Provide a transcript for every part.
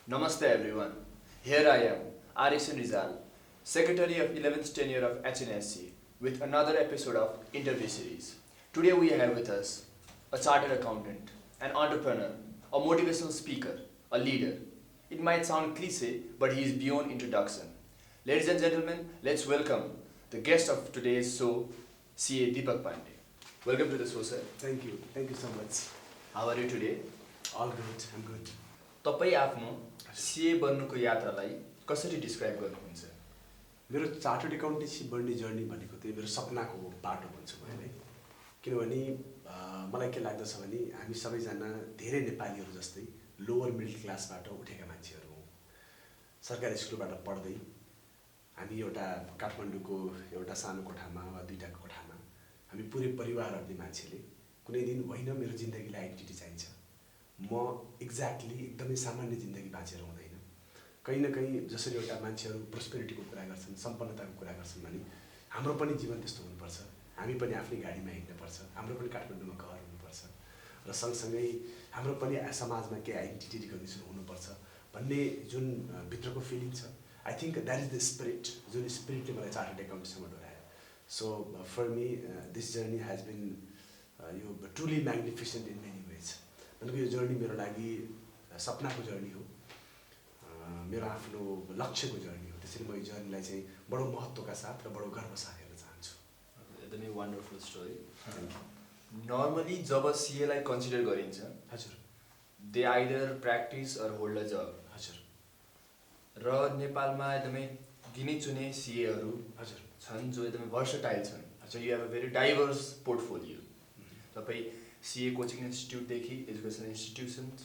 Namaste everyone. Here I am, Arisun Rizal, Secretary of 11th tenure of HNSG with another episode of Interview Series. Today we have with us a chartered accountant, an entrepreneur, a motivational speaker, a leader. It might sound cliche, but he is beyond introduction. Ladies and gentlemen, let's welcome the guest of today's show, CA Deepak Pandey. Welcome to the show, sir. Thank you so much. How are you today? All good, I'm good. तपाईँ आफ्नो सिए बन्नुको यात्रालाई कसरी describe गर्नुहुन्छ? मेरो chartered accountancy बन्ने journey भनेको चाहिँ मेरो सपनाको बाटो भन्छु म है। किनभने मलाई के लाग्दछ भने हामी सबैजना धेरै नेपालीहरू जस्तै लोवर मिडल क्लासबाट उठेका मान्छेहरू हौँ। सरकारी स्कुलबाट पढ्दै हामी एउटा काठमाडौँको एउटा सानो कोठामा वा दुईटा कोठामा हामी पुरै परिवारहरूले मान्छेले कुनै दिन होइन मेरो जिन्दगीलाई आइडेन्टिटी चाहिन्छ, म एक्ज्याक्टली एकदमै सामान्य जिन्दगी बाँचेर हुँदैन। कहीँ न कहीँ जसरी एउटा मान्छेहरू प्रोस्पेरिटीको कुरा गर्छन्, सम्पन्नताको कुरा गर्छन् भने हाम्रो पनि जीवन त्यस्तो हुनुपर्छ। हामी पनि आफ्नै गाडीमा हिँड्नुपर्छ, हाम्रो पनि काठमाडौँमा घर हुनुपर्छ र सँगसँगै हाम्रो पनि समाजमा केही आइडेन्टिटी रिकग्निसन हुनुपर्छ भन्ने जुन भित्रको फिलिङ छ, I think that is the spirit, जुन स्पिरिटले मलाई चार्टर्ड एकाउन्टेन्सीमा डोरायो। So for me this journey has been यो truly magnificent in many ways. भनेको यो जर्नी मेरो लागि सपनाको जर्नी हो, मेरो आफ्नो लक्ष्यको जर्नी हो। त्यसरी म यो जर्नीलाई चाहिँ बडो महत्त्वका साथ र बडो गर्व साथ हेर्न चाहन्छु। एकदमै वन्डरफुल स्टोरी। नर्मली जब सिएलाई कन्सिडर गरिन्छ, हजुर, they either practice or hold a job. हजुर, र नेपालमा एकदमै गिने चुने सिएहरू हजुर छन् जो एकदमै भर्सटाइल छन्। So you have a very diverse portfolio. तपाईँ सिए कोचिङ इन्स्टिट्युटदेखि एजुकेसन इन्स्टिट्युसन्स,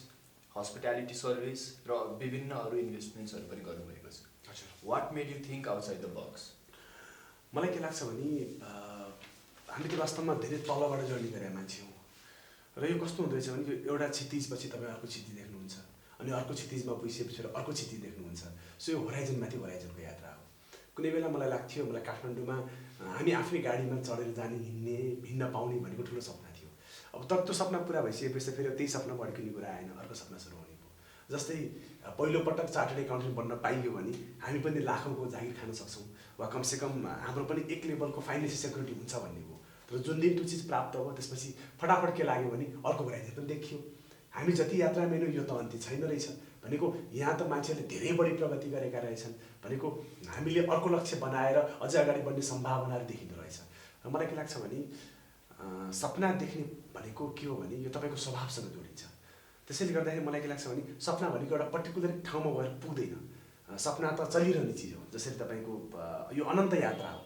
हस्पिटालिटी सर्भिस र विभिन्न अरू इन्भेस्टमेन्ट्सहरू पनि गर्नुभएको छ। हजुर, what made you think outside the box? मलाई के लाग्छ भने हामी त वास्तवमा धेरै तलबाट जर्नी गरेका मान्छे हौँ र यो कस्तो हुँदो रहेछ भने यो एउटा क्षितिजपछि तपाईँ अर्को क्षितिज देख्नुहुन्छ अनि अर्को क्षितिजमा पुगिसकेपछि अर्को क्षितिज देख्नुहुन्छ। सो यो होराइजनमाथि होराइजनको यात्रा हो। कुनै बेला मलाई लाग्थ्यो मलाई काठमाडौँमा हामी आफ्नै गाडीमा चढेर जाने हिँड्ने हिँड्न पाउने भनेको ठुलो सपना थियो। अब तर त्यो सपना पुरा भइसकेपछि फेरि त्यही सपना अड्किने कुरा आएन, अर्को सपना सुरु हुने भयो। जस्तै पहिलोपटक चार्टर्ड एकाउन्टेन्ट बन्न पाइयो भने हामी पनि लाखौँको जागिर खान सक्छौँ वा कमसेकम हाम्रो पनि एक लेभलको फाइनेन्सियल सेक्युरिटी हुन्छ भन्ने हो। तर जुन दिन त्यो चिज प्राप्त भयो त्यसपछि फटाफट के लाग्यो भने अर्को होराइजन पनि देखियो। हामी जति यात्रामा हिँड्यौँ यो त अन्त्य छैन रहेछ भनेको, यहाँ त मान्छेहरूले धेरै बढी प्रगति गरेका रहेछन् भनेको, हामीले अर्को लक्ष्य बनाएर अझै अगाडि बढ्ने सम्भावनाहरू देखिँदो रहेछ। र मलाई के लाग्छ भने सपना देख्ने भनेको के हो भने यो तपाईँको स्वभावसँग जोडिन्छ। त्यसैले गर्दाखेरि मलाई के लाग्छ भने सपना भनेको एउटा पर्टिकुलर ठाउँमा गएर पुग्दैन। सपना त चलिरहने चिज हो, जसरी तपाईँको यो अनन्त यात्रा हो।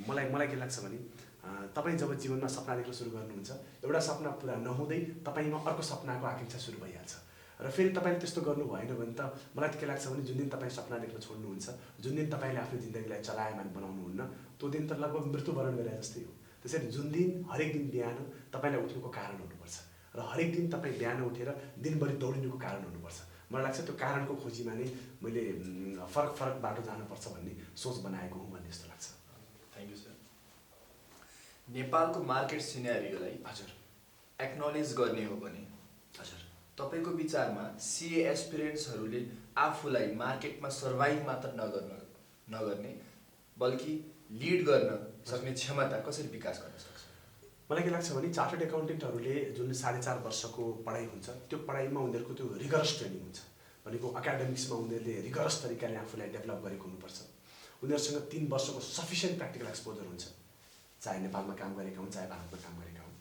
मलाई के लाग्छ भने तपाईँ जब जीवनमा सपना देख्न सुरु गर्नुहुन्छ, एउटा सपना पुरा नहुँदै तपाईँमा अर्को सपनाको आकाङ्क्षा सुरु भइहाल्छ र फेरि तपाईँले त्यस्तो गर्नु भएन भने त मलाई त के लाग्छ भने जुन दिन तपाईँ सपना देख्न छोड्नुहुन्छ, जुन दिन तपाईँले आफ्नो जिन्दगीलाई चलायमान बनाउनुहुन्न, त्यो दिन त लगभग मृत्युवरण गरे जस्तै हो। त्यसैले जुन दिन हरेक दिन बिहान तपाईँलाई उठ्नुको कारण हुनुपर्छ र हरेक दिन तपाईँ बिहान उठेर दिनभरि दौडिनुको कारण हुनुपर्छ। मलाई लाग्छ त्यो कारणको खोजीमा नै मैले फरक बाटो जानुपर्छ भन्ने सोच बनाएको हुँ भन्ने जस्तो लाग्छ। Thank you sir. नेपालको मार्केट सिनेरियोलाई हजुर एक्नोलेज गर्ने हो भने हजुर तपाईँको विचारमा सिए एस्पिरेन्ट्सहरूले आफूलाई मार्केटमा सर्भाइभ मात्र नगर्ने बल्कि लिड गर्न सक्ने क्षमता कसरी विकास गर्न सक्छ? मलाई के लाग्छ भने चार्टर्ड एकाउन्टेन्टहरूले जुन 4.5 वर्षको पढाइ हुन्छ त्यो पढाइमा उनीहरूको त्यो रिगरस ट्रेनिङ हुन्छ भनेको एकाडेमिक्समा उनीहरूले रिगरस तरिकाले आफूलाई डेभलप गरेको हुनुपर्छ। उनीहरूसँग 3 वर्षको सफिसियन्ट प्र्याक्टिकल एक्सपोजर हुन्छ, चाहे नेपालमा काम गरेका हुन् चाहे भारतमा काम गरेका हुन्।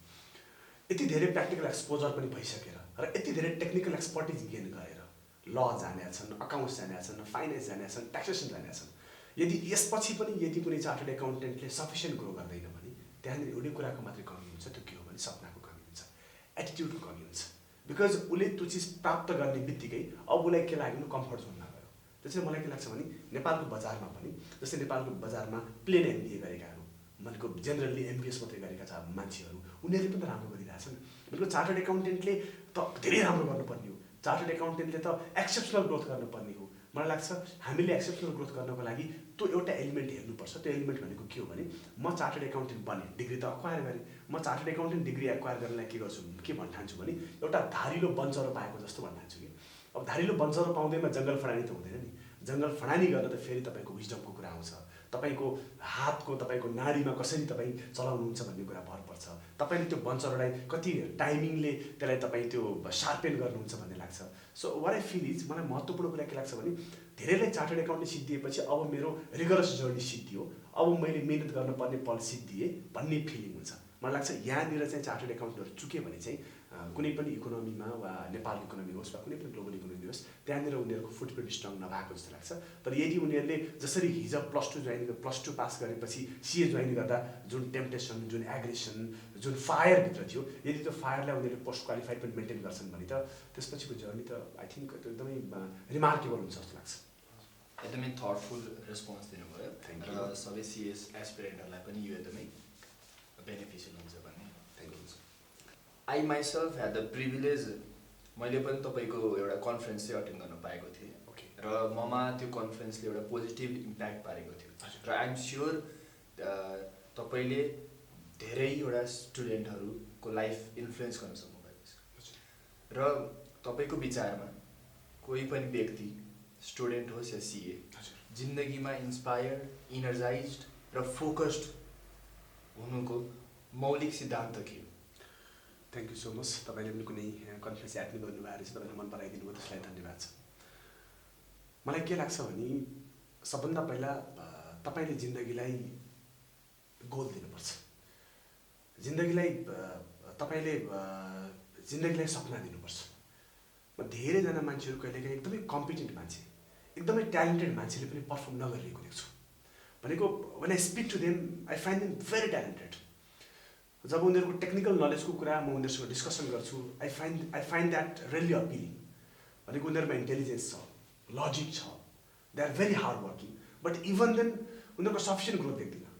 यति धेरै प्र्याक्टिकल एक्सपोजर पनि भइसकेर र यति धेरै टेक्निकल एक्सपर्टिज गेन गरेर ल जानेका छन्, अकाउन्ट्स जानेका छन्, फाइनेन्स जानेका छन्, ट्याक्सेसन जानेका छन्। यदि यसपछि पनि यदि कुनै चार्टर्ड एकाउन्टेन्टले सफिसियन्ट ग्रो गर्दैन भने त्यहाँनिर एउटै कुराको मात्रै कमी हुन्छ, त्यो के हो भने सपनाको कमी हुन्छ, एटिट्युडको कमी हुन्छ। बिकज उसले त्यो चिज प्राप्त गर्ने बित्तिकै अब उसलाई के लाग्यो भने कम्फर्ट जोनमा गयो। त्यसैले मलाई के लाग्छ भने नेपालको बजारमा पनि जस्तै नेपालको बजारमा प्लेन एमबिए गरेकाहरू भनेको जेनरली एमबिएस मात्रै गरेका मान्छेहरू उनीहरूले पनि राम्रो गरिरहेछन्। भनेको चार्टर्ड एकाउन्टेन्टले त धेरै राम्रो गर्नुपर्ने हो, चार्टर्ड एकाउन्टेन्टले त एक्सेप्सनल ग्रोथ गर्नुपर्ने हो। मलाई लाग्छ हामीले एक्सेप्सनल ग्रोथ गर्नको लागि त्यो एउटा एलिमेन्ट हेर्नुपर्छ। त्यो एलिमेन्ट भनेको के हो भने म चार्टर्ड एकाउन्टेन्ट बने, डिग्री त अक्वायर गरेँ, म चार्टर्ड एकाउन्टेन्ट डिग्री एक्वायर गर्नलाई के गर्छु के भन्ठान्छु भने एउटा धारिलो बन्चरो पाएको जस्तो भन्ठान्छु कि अब धारिलो बन्चरो पाउँदैमा जङ्गल फडानी त हुँदैन नि। जङ्गल फडानी गर्दा त फेरि तपाईँको विजडमको कुरा आउँछ, तपाईँको हातको तपाईँको नाडीमा कसरी तपाईँ चलाउनुहुन्छ भन्ने कुरा भर पर्छ। तपाईँले त्यो बन्चरोलाई कति टाइमिङले त्यसलाई तपाईँ त्यो सार्पेन गर्नुहुन्छ भन्ने लाग्छ। So what I feel is मलाई महत्त्वपूर्ण कुरा के लाग्छ भने धेरैलाई चार्टर्ड एकाउन्टेन्ट सिद्धिएपछि अब मेरो रिगरस जर्नी सिद्धियो, अब मैले मिहिनेत गर्नुपर्ने पल सिद्धिएँ भन्ने फिलिङ हुन्छ। मलाई लाग्छ यहाँनिर चाहिँ चार्टर्ड एकाउन्टेन्टहरू चुक्यो भने चाहिँ कुनै पनि इकोनोमीमा वा नेपाल इकोनोमी होस् वा कुनै पनि ग्लोबल इकोनोमी होस् त्यहाँनिर उनीहरूको फुटप्रिन्ट स्ट्रङ नभएको जस्तो लाग्छ। तर यदि उनीहरूले जसरी हिजो +2 पास गरेपछि सिए जोइन गर्दा जुन टेम्पटेसन, जुन एग्रेसन, जुन फायरभित्र थियो, यदि त्यो फायरलाई उनीहरूले पोस्ट क्वालिफाइड पनि मेन्टेन गर्छन् भने त त्यसपछिको जर्नी त आई थिङ्क एकदमै रिमार्केबल हुन्छ जस्तो लाग्छ। एकदमै थटफुल रेस्पोन्स दिनुभयो र सबै सिएस एस्पिरेन्टहरूलाई पनि यो एकदमै बेनिफिसियल हुन्छ भन्ने thank you. I myself had the privilege, मैले पनि तपाईँको एउटा कन्फरेन्स चाहिँ अटेन्ड गर्न पाएको थिएँ र ममा त्यो कन्फरेन्सले एउटा पोजिटिभ इम्प्याक्ट पारेको थियो र आइ एम स्योर तपाईँले धेरैवटा स्टुडेन्टहरूको लाइफ इन्फ्लुएन्स गर्न सक्नुभएको छ र तपाईँको विचारमा कोही पनि व्यक्ति स्टुडेन्ट होस् या सिए जिन्दगीमा इन्सपायर्ड, इनर्जाइज्ड र फोकस्ड हुनुको मौलिक सिद्धान्त के हो? Thank you so much. तपाईँले पनि कुनै कन्फरेन्स एटेन्ड गर्नुभएको रहेछ, तपाईँले मन पराइदिनु भयो, त्यसलाई धन्यवाद छ। मलाई के लाग्छ भने सबभन्दा पहिला तपाईँले जिन्दगीलाई गोल दिनुपर्छ। तपाईँले जिन्दगीलाई सपना दिनुपर्छ। म धेरैजना मान्छेहरू कहिलेकाहीँ एकदमै कम्पिटेन्ट मान्छे, एकदमै ट्यालेन्टेड मान्छेले पनि पर्फर्म नगरिरहेको देख्छु। भनेको when I speak to them I find them very talented. जब उनीहरूको टेक्निकल नलेजको कुरा म उनीहरूसँग डिस्कसन गर्छु, I find that really appealing. भनेको उनीहरूमा इन्टेलिजेन्स छ, लजिक छ, they are very hard working, but even then उनीहरूको सफिसियन्ट ग्रोथ देख्दिनँ।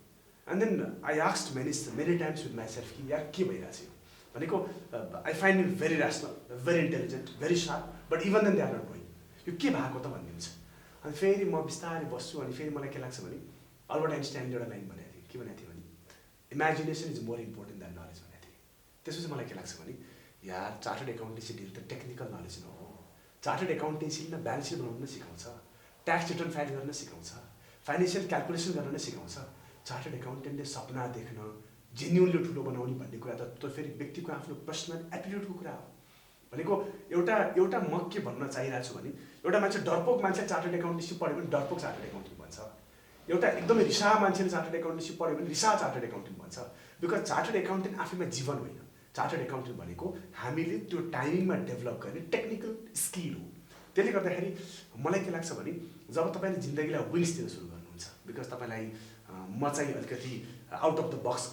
And then I asked many times with myself कि यार के भइरहेको छ भनेको I find it very rational, very intelligent, very sharp, but even then they are not growing. यो के भएको त भनिदिन्छ। अनि फेरि म बिस्तारै बस्छु अनि फेरि मलाई के लाग्छ भने अल्बर्ट आइन्स्टाइनले एउटा लाइन भनेको थियो, के भनेको थियो भने imagination is more important then knowledge भनेको थियो। त्यसपछि मलाई के लाग्छ भने यार चार्टर्ड एकाउन्टेन्सी डिल त टेक्निकल नलेज न हो। चार्टर्ड एकाउन्टेन्सीले न ब्यालेन्स सिट बनाउन सिकाउँछ, ट्याक्स रिटर्न फाइल गर्न सिकाउँछ, फाइनेन्सियल क्यालकुलेसन गर्न सिकाउँछ। चार्टर्ड एकाउन्टेन्टले सपना देख्न, जेन्युनली ठुलो बनाउने भन्ने कुरा त त्यो फेरि व्यक्तिको आफ्नो पर्सनल एटिट्युडको कुरा हो। भनेको एउटा म के भन्न चाहिरहेको छु भने एउटा मान्छे डरपोक मान्छे चार्टर्ड एकाउन्टेन्सी पढ्यो भने डरपोक चार्टर्ड एकाउन्टेन्ट भन्छ, एउटा एकदमै रिसा मान्छेले चार्टर्ड एकाउन्टेन्सी पढ्यो भने रिसा चार्टर्ड एकाउन्टेन्ट भन्छ। बिकज चार्टर्ड एकाउन्टेन्ट आफैमा जीवन होइन। चार्टर्ड एकाउन्टेन्ट भनेको हामीले त्यो टाइमिङमा डेभलप गर्ने टेक्निकल स्किल हो। त्यसले गर्दाखेरि मलाई के लाग्छ भने जब तपाईँले जिन्दगीलाई विङ्स दिन सुरु गर्नुहुन्छ, बिकज तपाईँलाई म चाहिँ अलिकति आउट अफ द बक्स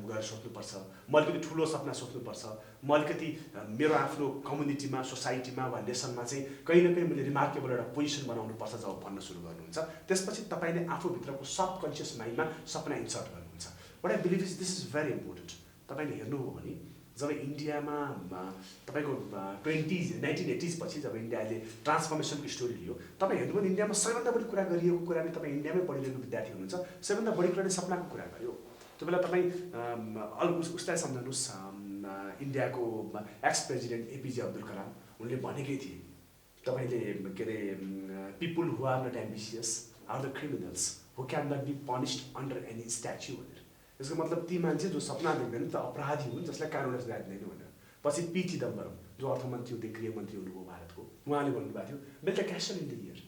गएर सोच्नुपर्छ, म अलिकति ठुलो सपना सोच्नुपर्छ, म अलिकति मेरो आफ्नो कम्युनिटीमा, सोसाइटीमा वा नेसनमा चाहिँ कहीँ न कहीँ मैले रिमार्केबल एउटा पोजिसन बनाउनुपर्छ जब भन्न सुरु गर्नुहुन्छ, त्यसपछि तपाईँले आफूभित्रको सबकन्सियस माइन्डमा सपना इन्सर्ट गर्नुहुन्छ। But I believe is this is very important. तपाईँले हेर्नुभयो भने जब इन्डियामा तपाईँको 1980s पछि जब इन्डियाले ट्रान्सफर्मेसनको स्टोरी लियो, तपाईँ हेर्नुभयो भने इन्डियामा सबैभन्दा बढी कुरा गरिएको कुरा नै तपाईँ इन्डियामै पढिरहेको विद्यार्थी हुनुहुन्छ, सबैभन्दा बढी कुरा नै सपनाको कुरा गर्यो। त्यो बेला तपाईँ उसलाई सम्झनुहोस्, इन्डियाको ex president APJ Abdul Kalam, उनले भनेकै थिए तपाईँले के are people who are not ambitious are the criminals who can not be punished under any statute भनेर। यसको मतलब ती मान्छे जो सपना देख्दैन त अपराधी हुन् जसलाई कानुनले सजाय दिँदैन भनेर। पछि पी चिदम्बरम जो अर्थमन्त्री हुँदै गृहमन्त्री हुनुभयो भारतको, उहाँले भन्नुभएको थियो bell the castle in the year.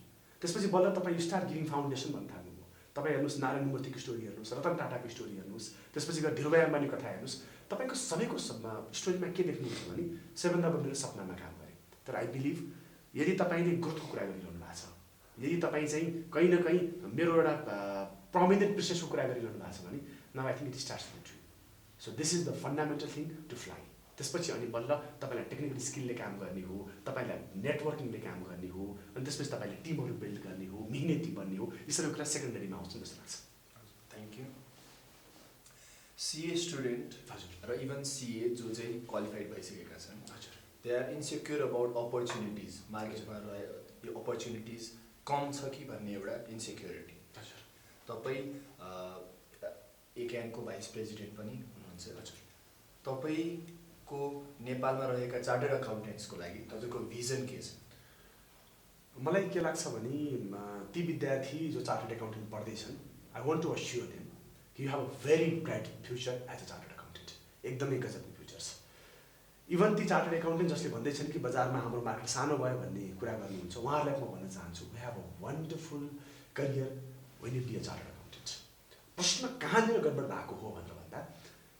त्यसपछि बल्ल तपाईँ स्टार्ट गिभिङ फाउन्डेसन भन्न थाल्नुभयो। तपाईँ हेर्नुहोस् नारायण मूर्तिको स्टोरी हेर्नुहोस्, रतन टाटाको स्टोरी हेर्नुहोस्, त्यसपछि गएर धीरुभाइ अम्बानीको कथा हेर्नुहोस्, तपाईँको सबैको स्टोरीमा के देख्नुहुन्छ भने सबैभन्दा बढी मेरो सपनामा काम गरेँ। तर आई बिलिभ यदि तपाईँले ग्रोथको कुरा गरिरहनु भएको छ, यदि तपाईँ चाहिँ कहीँ न कहीँ मेरो एउटा प्रोमिनेन्ट प्रोसेसको कुरा गरिरहनु भएको छ भने now I think it starts with you. So this is the fundamental thing to fly. त्यसपछि अनि बल्ल तपाईँलाई टेक्निकल स्किलले काम गर्ने हो, तपाईँलाई नेटवर्किङले काम गर्ने हो, अनि त्यसपछि तपाईँले टिमहरू बिल्ड गर्ने हो, मेहनती बन्ने हो, यी सबै कुरा सेकेन्डरीमा आउँछ जस्तो लाग्छ। Thank you. सिए स्टुडेन्ट र इभन सिए जो चाहिँ क्वालिफाइड भइसकेका छन्, they are insecure about opportunities, मार्केटमा यो अपर्च्युनिटिज कम छ कि भन्ने एउटा इन्सेक्युरिटी। तपाईँ एकेएनको भाइस प्रेसिडेन्ट पनि हुनुहुन्छ। तपाईँको नेपालमा रहेका चार्टर्ड अकाउन्टेन्ट्सको लागि तपाईँको भिजन के छ? मलाई के लाग्छ भने ती विद्यार्थी जो चार्टर्ड एकाउन्टेन्ट पढ्दैछन्, I want to assure them कि you have a very bright future as a chartered accountant. एकदमै गजबको फ्युचर छ। इभन ती चार्टर्ड एकाउन्टेन्ट जसले भन्दैछन् कि बजारमा हाम्रो मार्केट सानो भयो भन्ने कुरा गर्नुहुन्छ, उहाँहरूलाई म भन्न चाहन्छु we have a wonderful career when you be a chartered accountant. प्रश्न कहाँनिर गडबड भएको हो भनेर भन्दा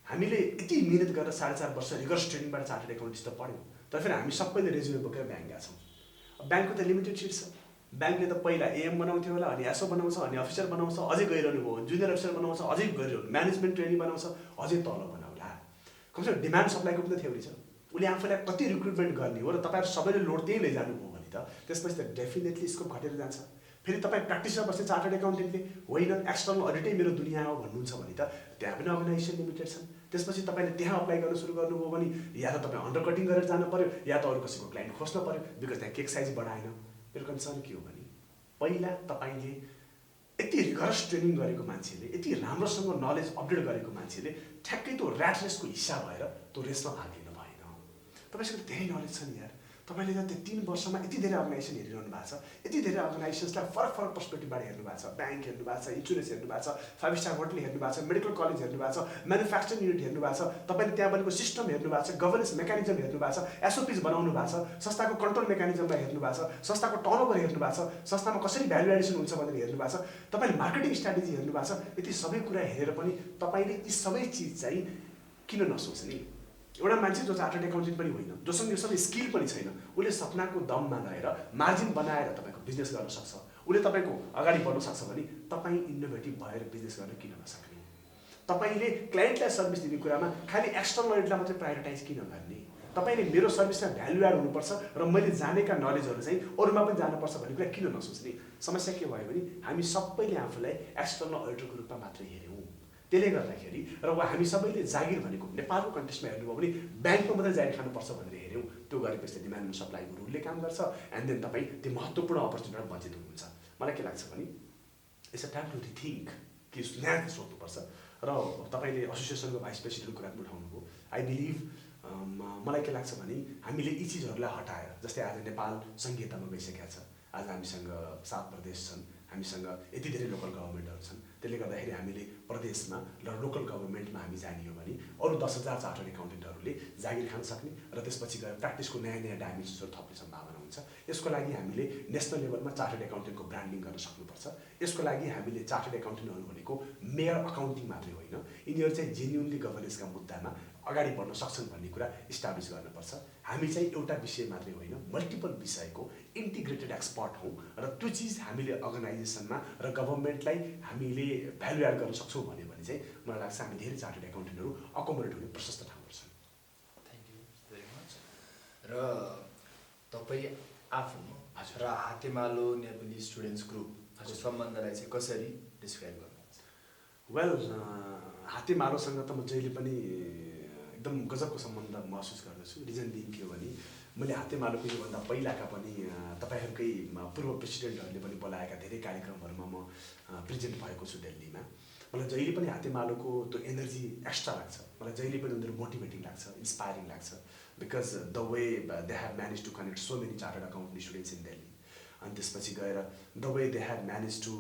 हामीले यति मिहिनेत गरेर 4.5 वर्ष रिगर्स ट्रेनिङबाट चार्टर्ड एकाउन्टेन्ट त पढ्यौँ, तर फेरि हामी सबैले रेज्युमे बोकेर ब्याङ्क गएका छौँ। ब्याङ्कको त लिमिटेड सिट छ। ब्याङ्कले त पहिला एएम बनाउँथ्यो होला, अनि एसओ बनाउँछ, अनि अफिसर बनाउँछ, अझै गइरहनु भयो, जुनियर अफिसर बनाउँछ, अझै गइरहनु, म्यानेजमेन्ट ट्रेनिङ बनाउँछ, अझै तल बनाउला। कमसेकम डिमान्ड सप्लाईको पनि त थ्योरी छ। उसले आफूलाई कति रिक्रुटमेन्ट गर्ने हो र तपाईँहरू सबैले लोड त्यही लैजानुभयो भने त त्यसपछि त डेफिनेटली स्कोप घटेर जान्छ। फेरि तपाईँ प्र्याक्टिसमा बस्ने चार्टर्ड एकाउन्टेन्टले होइन एक्सटर्नल अडिटै मेरो दुनियाँ हो भन्नुहुन्छ भने त त्यहाँ पनि अर्गनाइजेसन लिमिटेड छन्। त्यसपछि तपाईँले त्यहाँ अप्लाई गर्न सुरु गर्नुभयो भने या त तपाईँ अन्डर कटिङ गरेर जानु पऱ्यो, या त अरू कसैको क्लाइन्ट खोज्न पऱ्यो, बिकज त्यहाँ केक साइज बढाएन। मेरो कन्सर्न के हो भने पहिला तपाईँले यति रिगरस ट्रेनिङ गरेको मान्छेले, यति राम्रोसँग नलेज अपडेट गरेको मान्छेले ठ्याक्कै त्यो ऱ्याट रेसको हिस्सा भएर त्यो रेसमा भाग लिनु भएन। तपाईँसँग धेरै नलेज छ नि यार। तपाईँले त त्यो 3 वर्षमा यति धेरै अर्गनाइजेसन हेरिरहनु भएको छ, यति धेरै अर्गनाइजेसन्सलाई फरक फरक पर्सपेक्टिभबाट हेर्नु भएको छ। ब्याङ्क हेर्नु भएको छ, इन्सुरेन्स हेर्नु भएको छ, 5 स्टार होटल हेर्नु भएको छ, मेडिकल कलेज हेर्नु भएको छ, म्यानुफ्याक्चरिङ युनिट हेर्नु भएको छ, तपाईँले त्यहाँ बनेको सिस्टम हेर्नु भएको छ, गभर्नेन्स मेकानिजम हेर्नु भएको छ, एसओपीज बनाउनु भएको छ, संस्थाको कन्ट्रोल मेकानिजमलाई हेर्नु भएको छ, संस्थाको टर्नओभर हेर्नु भएको छ, संस्थामा कसरी भ्यालु एडिसन हुन्छ भनेर हेर्नु भएको छ, तपाईँले मार्केटिङ स्ट्राटेजी हेर्नु भएको छ। यति सबै कुरा हेरेर पनि तपाईँले यी सबै चिज चाहिँ किन नसोच्ने? एउटा मान्छे जो चार्टर्ड एकाउन्टेन्ट पनि होइन, जोसँग यो सबै स्किल पनि छैन, उसले सपनाको दममा रहेर मार्जिन बनाएर तपाईँको बिजनेस गर्न सक्छ, उसले तपाईँको अगाडि बढ्न सक्छ भने तपाईँ इनोभेटिभ भएर बिजनेस गर्न किन नसक्ने? तपाईँले क्लाइन्टलाई सर्भिस दिने कुरामा खालि एक्सटर्नल अडिटलाई मात्रै प्रायोरिटाइज किन गर्ने? तपाईँले मेरो सर्भिसमा भ्यालु एड हुनुपर्छ र मैले जानेका नलेजहरू चाहिँ अरूमा पनि जानुपर्छ भन्ने कुरा किन नसोच्ने? समस्या के भयो भने हामी सबैले आफूलाई एक्सटर्नल अडिटरको रूपमा मात्रै हेऱ्यौँ। त्यसले गर्दाखेरि र हामी सबैले जागिर भनेको नेपालको कन्टेक्स्टमा हेर्नुभयो भने ब्याङ्कमा मात्रै जागिर खानुपर्छ भनेर हेऱ्यौँ। त्यो गरेपछि डिमान्ड एन्ड सप्लाईको रुलले काम गर्छ, एन्ड देन तपाईँ त्यो महत्त्वपूर्ण अपर्च्युनिटीबाट वञ्चित हुनुहुन्छ। मलाई के लाग्छ भने it's a time to rethink कि नयाँ सोच्नुपर्छ। र तपाईँले एसोसिएसनको भाइस प्रेसिडेन्टको कुरा पनि उठाउनुभयो। आई बिलिभ मलाई के लाग्छ भने हामीले यी चिजहरूलाई हटाएर, जस्तै आज नेपाल संहितामा गइसकेका छ, आज हामीसँग 7 प्रदेश छन्, हामीसँग यति धेरै लोकल गभर्मेन्टहरू छन्। त्यसले गर्दाखेरि हामीले प्रदेशमा र लोकल गभर्मेन्टमा हामी जानियो भने अरू 10,000 चार्टर्ड एकाउन्टेन्टहरूले जागिर खान सक्ने र त्यसपछि गएर प्र्याक्टिसको नयाँ नयाँ डाइमेन्सन्सहरू थप्ने सम्भावना हुन्छ। यसको लागि हामीले नेसनल लेभलमा चार्टर्ड एकाउन्टेन्टको ब्रान्डिङ गर्न सक्नुपर्छ। यसको लागि हामीले चार्टर्ड एकाउन्टेन्टहरू भनेको मेयर अकाउन्टिङ मात्रै होइन, यिनीहरू चाहिँ जेन्युनली गभर्नेन्सका मुद्दामा अगाडि बढ्न सक्छन् भन्ने कुरा इस्टाब्लिस गर्नुपर्छ। हामी चाहिँ एउटा विषय मात्रै होइन, मल्टिपल विषयको इन्टिग्रेटेड एक्सपर्ट हौँ र त्यो चिज हामीले अर्गनाइजेसनमा र गभर्मेन्टलाई हामीले भ्यालु एड गर्न सक्छौँ भन्यो भने चाहिँ मलाई लाग्छ हामी धेरै चार्टर्ड एकाउन्टेन्टहरू अकोमोडेट हुने प्रशस्त ठाउँहरू छन्। Thank you very much. र तपाईँ आफ्नो र हातेमालो नेपाली स्टुडेन्ट्स ग्रुपको सम्बन्धलाई चाहिँ कसरी डिस्क्राइब गर्नुहुन्छ? वेल, हातेमालोसँग त म जहिले पनि एकदम गजबको सम्बन्ध महसुस गर्दछु। रिजन बिङ के हो भने मैले हातेमालोको योभन्दा पहिलाका पनि तपाईँहरूकै पूर्व प्रेसिडेन्टहरूले पनि बोलाएका धेरै कार्यक्रमहरूमा म प्रेजेन्ट भएको छु दिल्लीमा। मलाई जहिले पनि हातेमालोको त्यो एनर्जी एक्स्ट्रा लाग्छ, मलाई जहिले पनि उनीहरू मोटिभेटिङ लाग्छ, इन्सपायरिङ लाग्छ, because the way they have manage to connect so many chartered accountant students in Delhi. अनि त्यसपछि गएर the way they have manage to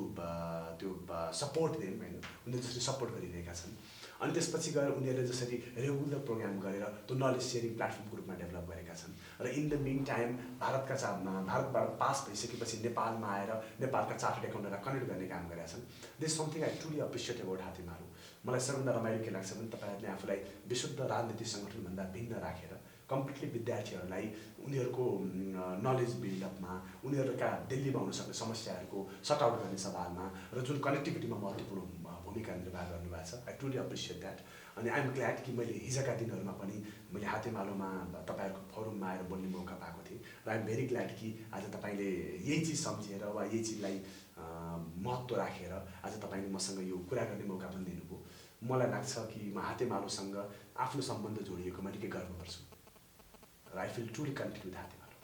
त्यो सपोर्ट देम, होइन, उनीहरू जसरी सपोर्ट गरिरहेका छन्। अनि त्यसपछि गएर उनीहरूले जसरी रेगुलर प्रोग्राम गरेर त्यो नलेज सेयरिङ प्लेटफर्मको रूपमा डेभलप गरेका छन्। र इन द मिन टाइम भारतबाट पास भइसकेपछि नेपालमा आएर नेपालका चार्टर्ड एकाउन्टहरूलाई कनेक्ट गर्ने काम गरेका छन्। This something I truly appreciate about Hatemalo. मलाई सबभन्दा रमाइलो के लाग्छ भने तपाईँहरूले आफूलाई विशुद्ध राजनीतिक सङ्गठनभन्दा भिन्न राखेर कम्प्लिटली विद्यार्थीहरूलाई उनीहरूको नलेज बिल्डअपमा, उनीहरूका दिल्लीमा हुनसक्ने समस्याहरूको सर्ट आउट गर्ने सवालमा र जुन कनेक्टिभिटीमा महत्त्वपूर्ण भूमिका निर्वाह गर्नुभएको छ। I truly appreciate that. अनि आइएम ग्ल्याड कि मैले हिजोका दिनहरूमा पनि मैले हातेमालोमा तपाईँहरूको फोरममा आएर बोल्ने मौका पाएको थिएँ र आइएम भेरी ग्ल्याड कि आज तपाईँले यही चिज सम्झेर वा यही चिजलाई महत्त्व राखेर आज तपाईँले मसँग यो कुरा गर्ने मौका पनि दिनुभयो। मलाई लाग्छ कि म हातेमालोसँग आफ्नो सम्बन्ध जोडिएकोमा निकै गर्व गर्छु र I feel truly connected with Hatemalo.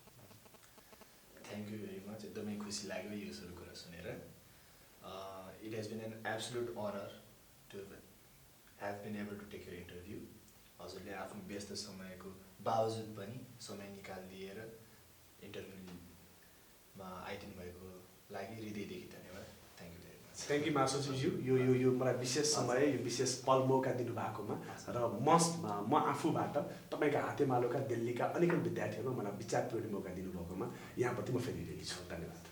Thank you very much. एकदमै खुसी लाग्यो यो सबै कुरा सुनेर। It has been an absolute honor to have been able to take your interview. हजुरले आफ्नो व्यस्त समयको बावजुद पनि समय निकालिदिएर इन्टरभ्यूमा आइदिनु भएको लागि हृदयदेखि धन्यवाद। Thank you very much. Thank you महासचिवज्यू, यो मलाई विशेष समय, यो विशेष पल मौका दिनुभएकोमा र म आफूबाट तपाईँका हातेमालोका दिल्लीका अनेक विद्यार्थीहरूमा मलाई विचार पुर्याउने मौका दिनुभएकोमा यहाँप्रति म फेरि छु। धन्यवाद।